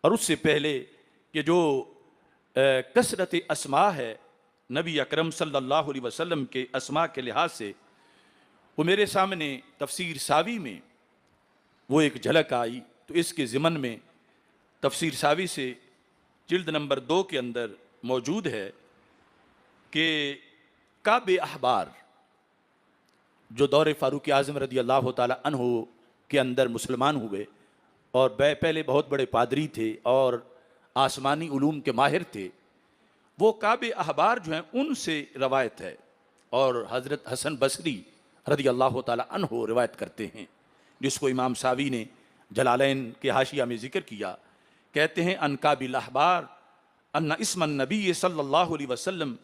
اور اس سے پہلے کہ جو کثرت اسماء ہے نبی اکرم صلی اللہ علیہ وسلم کے اسماء کے لحاظ سے، وہ میرے سامنے تفسیر ساوی میں وہ ایک جھلک آئی، تو اس کے ضمن میں تفسیر ساوی سے جلد نمبر 2 کے اندر موجود ہے کہ کعب احبار جو دور فاروق اعظم رضی اللہ تعالی عنہ کے اندر مسلمان ہوئے اور پہلے بہت بڑے پادری تھے اور آسمانی علوم کے ماہر تھے، وہ کعب احبار جو ہیں ان سے روایت ہے، اور حضرت حسن بصری رضی اللہ تعالی عنہ روایت کرتے ہیں، جس کو امام ساوی نے جلالین کے حاشیہ میں ذکر کیا۔ کہتے ہیں ان کعب الاحبار ان اسم النبی صلی اللہ علیہ وسلم،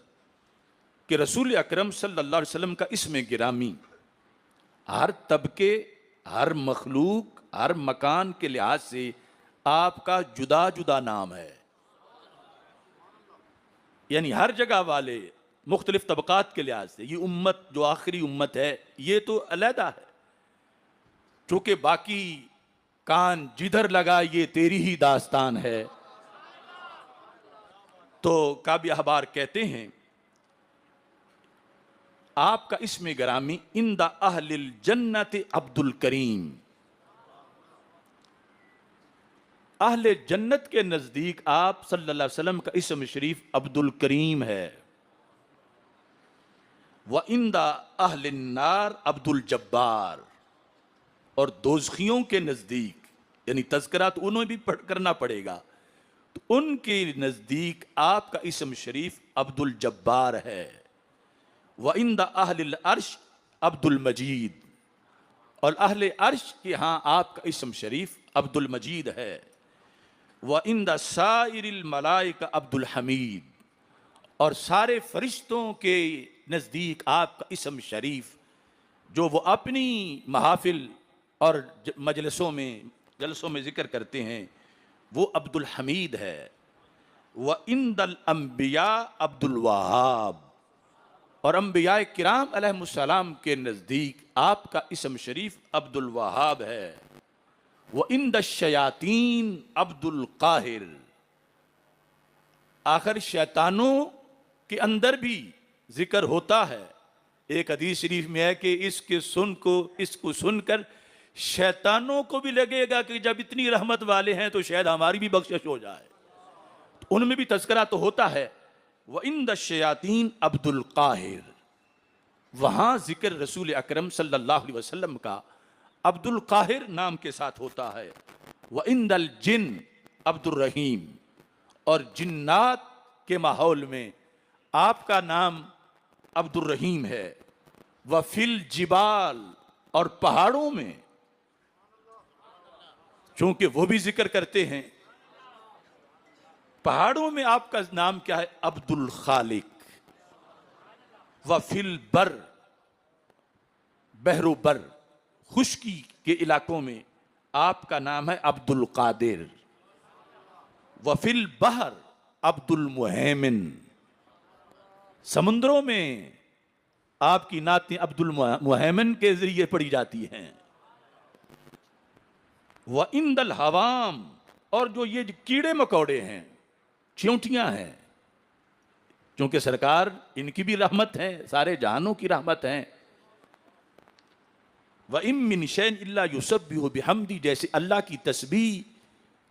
کہ رسول اکرم صلی اللہ علیہ وسلم کا اسم گرامی ہر طبقے، ہر مخلوق، ہر مکان کے لحاظ سے آپ کا جدا جدا نام ہے، یعنی ہر جگہ والے مختلف طبقات کے لحاظ سے، یہ امت جو آخری امت ہے یہ تو علیحدہ ہے، چونکہ باقی کان جدھر لگا یہ تیری ہی داستان ہے۔ تو کعب احبار کہتے ہیں آپ کا اسم گرامی عند اہل الجنت عبد الکریم، اہل جنت کے نزدیک آپ صلی اللہ علیہ وسلم کا اسم شریف عبد الکریم ہے، وعند اہل النار عبد الجبار، اور دوزخیوں کے نزدیک، یعنی تذکرہ تو انہیں بھی کرنا پڑے گا، تو ان کے نزدیک آپ کا اسم شریف عبد الجبار ہے، وعند اہل العرش عبد المجید، اور اہل عرش کے ہاں آپ کا اسم شریف عبد المجید ہے، وعند سائر الملائکہ عبد الحمید، اور سارے فرشتوں کے نزدیک آپ کا اسم شریف جو وہ اپنی محافل اور جلسوں میں ذکر کرتے ہیں وہ عبد الحمید ہے، وعند الانبیاء عبد الوہاب، اور انبیاء کرام علیہ السلام کے نزدیک آپ کا اسم شریف عبد الوہاب ہے، وعند الشیاطین عبد القاہر، آخر شیطانوں کے اندر بھی ذکر ہوتا ہے، ایک حدیث شریف میں ہے کہ اس کو سن کر شیطانوں کو بھی لگے گا کہ جب اتنی رحمت والے ہیں تو شاید ہماری بھی بخشش ہو جائے، تو ان میں بھی تذکرہ تو ہوتا ہے، وعند الشیاطین عبد القاہر، وہاں ذکر رسول اکرم صلی اللہ علیہ وسلم کا عبد القاہر نام کے ساتھ ہوتا ہے، وعند الجن عبد الرحیم، اور جنات کے ماحول میں آپ کا نام عبد الرحیم ہے، وفی الجبال، اور پہاڑوں میں چونکہ وہ بھی ذکر کرتے ہیں، پہاڑوں میں آپ کا نام کیا ہے؟ عبد الخالق، وفی البر، بحر و بر، خشکی کے علاقوں میں آپ کا نام ہے عبد القادر، وفی البحر عبد المہیمن، سمندروں میں آپ کی نعتیں عبد المہیمن کے ذریعے پڑھی جاتی ہیں، وعند الحوام، اور جو یہ کیڑے مکوڑے ہیں، چیونٹیاں ہیں، چونکہ سرکار ان کی بھی رحمت ہے، سارے جہانوں کی رحمت ہیں، وَإِن مِّن شَيْءٍ إِلَّا يُسَبِّحُ بِحَمْدِهِ، جیسے اللہ کی تسبیح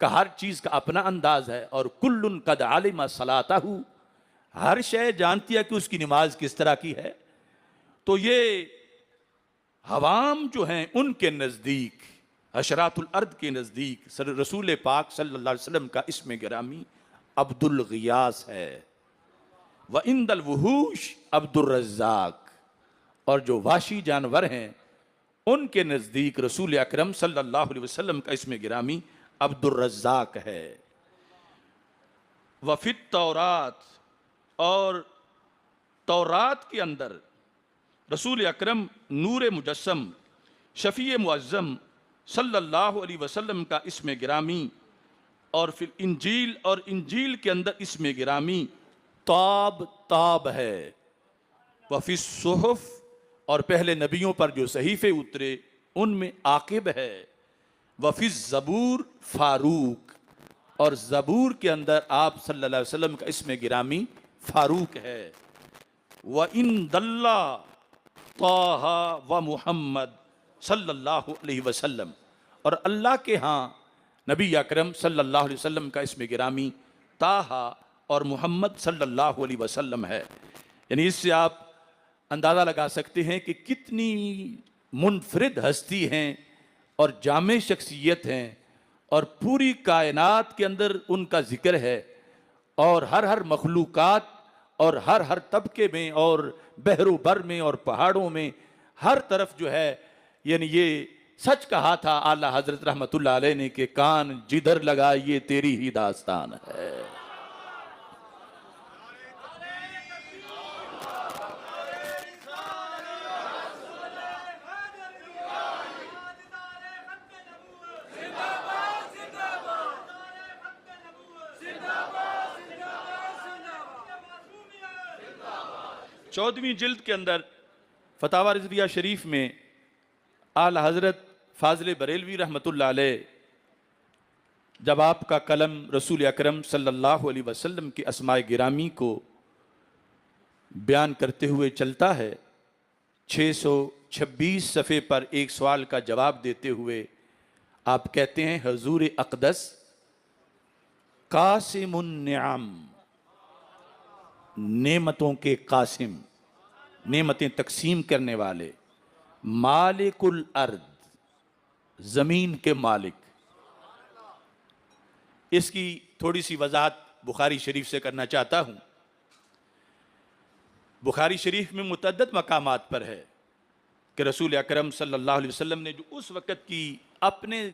کا ہر چیز کا اپنا انداز ہے، اور کُلٌّ قَدْ عَلِمَ صَلَاتَهُ، ہر شے جانتی ہے کہ اس کی نماز کس طرح کی ہے، تو یہ عوام جو ہیں ان کے نزدیک، حشرات الارض کے نزدیک رسول پاک صلی اللہ علیہ وسلم کا اسم گرامی عبد الغیاث ہے، وعند الوحوش عبد الرزاق، اور جو وحشی جانور ہیں ان کے نزدیک رسول اکرم صلی اللہ علیہ وسلم کا اسم گرامی عبد الرزاق ہے، وفی التورات، اور تورات کے اندر رسول اکرم نور مجسم شفیع معظم صلی اللہ علیہ وسلم کا اسم گرامی، اور پھر انجیل، اور انجیل کے اندر اسم گرامی تاب ہے، وفی الصحف، اور پہلے نبیوں پر جو صحیفے اترے ان میں عاقب ہے، وفی الزبور فاروق، اور زبور کے اندر آپ صلی اللہ علیہ وسلم کا اسم گرامی فاروق ہے۔ وَإِن دَلَّ طَٰہَ وَمُحَمَّد صلی اللہ علیہ وسلم، اور اللہ کے ہاں نبی اکرم صلی اللہ علیہ وسلم کا اسم گرامی طٰہَ اور محمد صلی اللہ علیہ وسلم ہے۔ یعنی اس سے آپ اندازہ لگا سکتے ہیں کہ کتنی منفرد ہستی ہیں اور جامع شخصیت ہیں، اور پوری کائنات کے اندر ان کا ذکر ہے، اور ہر مخلوقات اور ہر طبقے میں اور بحر و بر میں اور پہاڑوں میں ہر طرف جو ہے، یعنی یہ سچ کہا تھا اعلیٰ حضرت رحمۃ اللہ علیہ نے کہ کان جدھر لگا یہ تیری ہی داستان ہے۔ چودہویں جلد کے اندر فتاوی رضویہ شریف میں اعلیٰ حضرت فاضل بریلوی رحمۃ اللہ علیہ جب آپ کا قلم رسول اکرم صلی اللہ علیہ وسلم کی اسماء گرامی کو بیان کرتے ہوئے چلتا ہے، 626 صفحے پر ایک سوال کا جواب دیتے ہوئے آپ کہتے ہیں حضور اقدس قاسم النعم، نعمتوں کے قاسم، نعمتیں تقسیم کرنے والے، مالک الارض، زمین کے مالک۔ اس کی تھوڑی سی وضاحت بخاری شریف سے کرنا چاہتا ہوں۔ بخاری شریف میں متعدد مقامات پر ہے کہ رسول اکرم صلی اللہ علیہ وسلم نے جو اس وقت کی اپنے